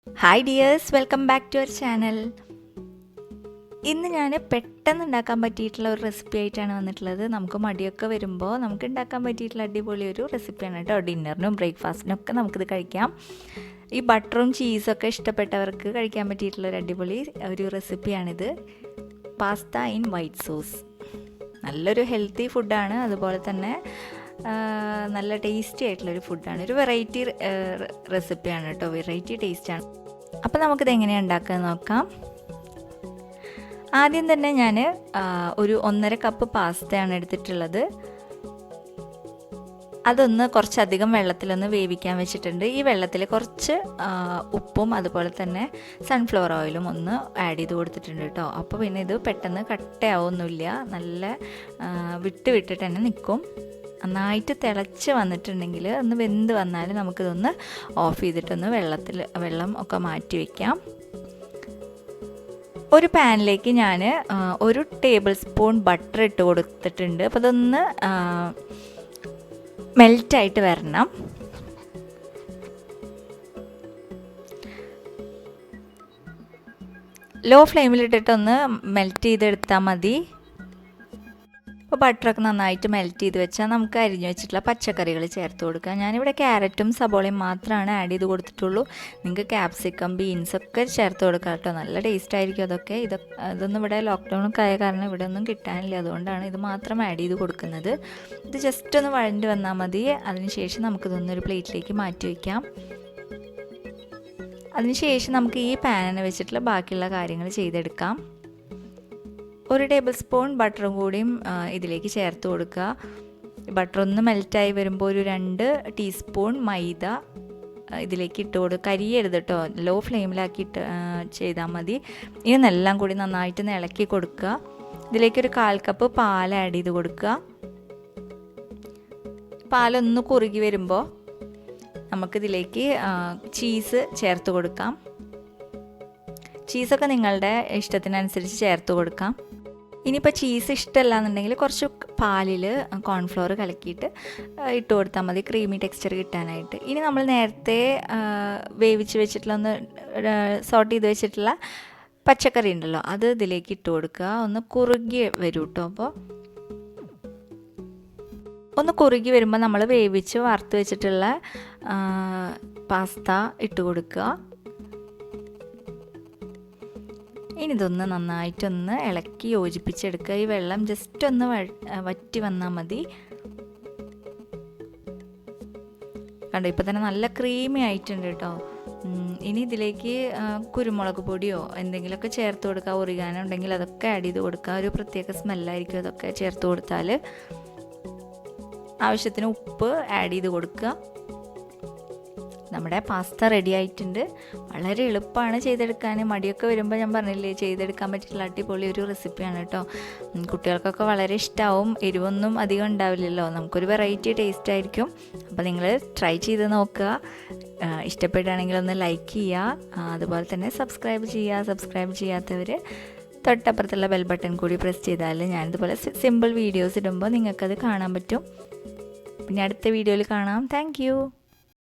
Hi dears, welcome back to our channel. ഇന്ന് ഞാൻ പെട്ടെന്ന് ഉണ്ടാക്കാൻ പറ്റിയിട്ടുള്ള ഒരു റെസിപ്പി ആയിട്ടാണ് വന്നിട്ടുള്ളത്. നമുക്ക് മടിയൊക്കെ വരുമ്പോൾ നമുക്ക് ഉണ്ടാക്കാൻ പറ്റിയിട്ടുള്ള അടിപൊളി ഒരു റെസിപ്പിയാണ് കേട്ടോ. ഡിന്നറിനും ബ്രേക്ക്ഫാസ്റ്റിനും ഒക്കെ നമുക്കിത് കഴിക്കാം. ഈ ബട്ടറും ചീസൊക്കെ ഇഷ്ടപ്പെട്ടവർക്ക് കഴിക്കാൻ പറ്റിയിട്ടുള്ള ഒരു അടിപൊളി ഒരു റെസിപ്പിയാണിത്. Pasta in white sauce. നല്ലൊരു ഹെൽത്തി ഫുഡാണ്, അതുപോലെ തന്നെ നല്ല ടേസ്റ്റി ആയിട്ടുള്ളൊരു ഫുഡാണ്. ഒരു വെറൈറ്റി റെസിപ്പിയാണ് കേട്ടോ, വെറൈറ്റി ടേസ്റ്റാണ്. അപ്പോൾ നമുക്കിത് എങ്ങനെയാണ് ഉണ്ടാക്കുക നോക്കാം. ആദ്യം തന്നെ ഞാൻ ഒരു 1.5 കപ്പ് പാസ്തയാണ് എടുത്തിട്ടുള്ളത്. അതൊന്ന് കുറച്ചധികം വെള്ളത്തിലൊന്ന് വേവിക്കാൻ വെച്ചിട്ടുണ്ട്. ഈ വെള്ളത്തിൽ കുറച്ച് ഉപ്പും അതുപോലെ തന്നെ സൺഫ്ലവർ ഓയിലും ഒന്ന് ആഡ് ചെയ്ത് കൊടുത്തിട്ടുണ്ട് കേട്ടോ. അപ്പോൾ പിന്നെ ഇത് പെട്ടെന്ന് കട്ടയാവൊന്നുമില്ല, നല്ല വിട്ടിട്ട് തന്നെ നിൽക്കും. നന്നായിട്ട് തിളച്ച് വന്നിട്ടുണ്ടെങ്കിൽ ഒന്ന് വെന്ത് വന്നാൽ നമുക്കിതൊന്ന് ഓഫ് ചെയ്തിട്ടൊന്ന് വെള്ളം ഒക്കെ മാറ്റി വയ്ക്കാം. ഒരു പാനിലേക്ക് ഞാൻ 1 ടേബിൾ സ്പൂൺ ബട്ടർ ഇട്ട് കൊടുത്തിട്ടുണ്ട്. അപ്പോൾ അതൊന്ന് മെൽറ്റായിട്ട് വരണം. ലോ ഫ്ലെയിമിലിട്ടിട്ടൊന്ന് മെൽറ്റ് ചെയ്തെടുത്താൽ മതി. അപ്പോൾ ബട്ടറൊക്കെ നന്നായിട്ട് മെൽറ്റ് ചെയ്ത് വെച്ചാൽ നമുക്ക് അരിഞ്ഞു വെച്ചിട്ടുള്ള പച്ചക്കറികൾ ചേർത്ത് കൊടുക്കാം. ഞാനിവിടെ ക്യാരറ്റും സബോളയും മാത്രമാണ് ആഡ് ചെയ്ത് കൊടുത്തിട്ടുള്ളൂ. നിങ്ങൾക്ക് ക്യാപ്സിക്കം, ബീൻസൊക്കെ ചേർത്ത് കൊടുക്കാം കേട്ടോ. നല്ല ടേസ്റ്റ് ആയിരിക്കും അതൊക്കെ. ഇതൊന്നും ഇവിടെ ലോക്ക്ഡൗണൊക്കെ ആയ കാരണം ഇവിടെ ഒന്നും കിട്ടാനില്ല, അതുകൊണ്ടാണ് ഇത് മാത്രം ആഡ് ചെയ്ത് കൊടുക്കുന്നത്. ഇത് ജസ്റ്റ് ഒന്ന് വഴണ്ടി വന്നാൽ മതി. അതിനുശേഷം നമുക്കിതൊന്നൊരു പ്ലേറ്റിലേക്ക് മാറ്റി വയ്ക്കാം. അതിനുശേഷം നമുക്ക് ഈ പാനിനെ വെച്ചിട്ടുള്ള ബാക്കിയുള്ള കാര്യങ്ങൾ ചെയ്തെടുക്കാം. 1 ടേബിൾ സ്പൂൺ ബട്ടറും കൂടിയും ഇതിലേക്ക് ചേർത്ത് കൊടുക്കുക. ബട്ടർ ഒന്ന് മെൽറ്റായി വരുമ്പോൾ ഒരു 2 ടീസ്പൂൺ മൈദ ഇതിലേക്ക് ഇട്ട് കൊടുക്കുക. കരിയരുത് കേട്ടോ, ലോ ഫ്ലെയിമിലാക്കിയിട്ട് ചെയ്താൽ മതി. ഇതെല്ലാം കൂടി നന്നായിട്ട് ഇളക്കി കൊടുക്കുക. ഇതിലേക്കൊരു 1/4 കപ്പ് പാൽ ആഡ് ചെയ്ത് കൊടുക്കുക. പാലൊന്ന് കുറുകി വരുമ്പോൾ നമുക്കിതിലേക്ക് ചീസ് ചേർത്ത് കൊടുക്കാം. ചീസൊക്കെ നിങ്ങളുടെ ഇഷ്ടത്തിനനുസരിച്ച് ചേർത്ത് കൊടുക്കാം. ഇനിയിപ്പോൾ ചീസ് ഇഷ്ടമല്ല എന്നുണ്ടെങ്കിൽ കുറച്ച് പാലിൽ കോൺഫ്ലോർ കലക്കിയിട്ട് ഇട്ട് കൊടുത്താൽ മതി, ക്രീമി ടെക്സ്ചർ കിട്ടാനായിട്ട്. ഇനി നമ്മൾ നേരത്തെ വേവിച്ച് വെച്ചിട്ടുള്ള സോട്ട് ചെയ്ത് വെച്ചിട്ടുള്ള പച്ചക്കറി ഉണ്ടല്ലോ, അത് ഇതിലേക്ക് ഇട്ട് കൊടുക്കുക. ഒന്ന് കുറുകി വരും കേട്ടോ. അപ്പോൾ ഒന്ന് കുറുകി വരുമ്പോൾ നമ്മൾ വേവിച്ച് വറുത്ത് വെച്ചിട്ടുള്ള പാസ്ത ഇട്ട് കൊടുക്കുക. ഇനി ഇതൊന്ന് നന്നായിട്ടൊന്ന് ഇളക്കി യോജിപ്പിച്ചെടുക്കുക. ഈ വെള്ളം ജസ്റ്റ് ഒന്ന് വറ്റി വന്നാൽ മതി. കണ്ടോ, ഇപ്പോൾ തന്നെ നല്ല ക്രീമി ആയിട്ടുണ്ട് കേട്ടോ. ഇനി ഇതിലേക്ക് കുരുമുളക് പൊടിയോ എന്തെങ്കിലുമൊക്കെ ചേർത്ത് കൊടുക്കുക. ഒറിഗാനോ ഉണ്ടെങ്കിൽ അതൊക്കെ ആഡ് ചെയ്ത് കൊടുക്കുക. ഒരു പ്രത്യേക സ്മെല്ലായിരിക്കും അതൊക്കെ ചേർത്ത് കൊടുത്താൽ. ആവശ്യത്തിന് ഉപ്പ് ആഡ് ചെയ്ത് കൊടുക്കുക. നമ്മുടെ പാസ്ത റെഡി ആയിട്ടുണ്ട്. വളരെ എളുപ്പമാണ് ചെയ്തെടുക്കാൻ. മടിയൊക്കെ വരുമ്പോൾ ഞാൻ പറഞ്ഞില്ലേ, ചെയ്തെടുക്കാൻ പറ്റിയിട്ടുള്ള അടിപൊളി ഒരു റെസിപ്പിയാണ് കേട്ടോ. കുട്ടികൾക്കൊക്കെ വളരെ ഇഷ്ടമാവും. എരിവൊന്നും അധികം ഉണ്ടാവില്ലല്ലോ, നമുക്കൊരു വെറൈറ്റി ടേസ്റ്റ് ആയിരിക്കും. അപ്പോൾ നിങ്ങൾ ട്രൈ ചെയ്ത് നോക്കുക. ഇഷ്ടപ്പെടുകയാണെങ്കിൽ ഒന്ന് ലൈക്ക് ചെയ്യുക, അതുപോലെ തന്നെ സബ്സ്ക്രൈബ് ചെയ്യുക. സബ്സ്ക്രൈബ് ചെയ്യാത്തവർ തൊട്ടപ്പുറത്തുള്ള ബെൽ ബട്ടൺ കൂടി പ്രസ് ചെയ്താൽ ഞാനിതുപോലെ സിമ്പിൾ വീഡിയോസ് ഇടുമ്പോൾ നിങ്ങൾക്കത് കാണാൻ പറ്റും. പിന്നെ അടുത്ത വീഡിയോയിൽ കാണാം. താങ്ക്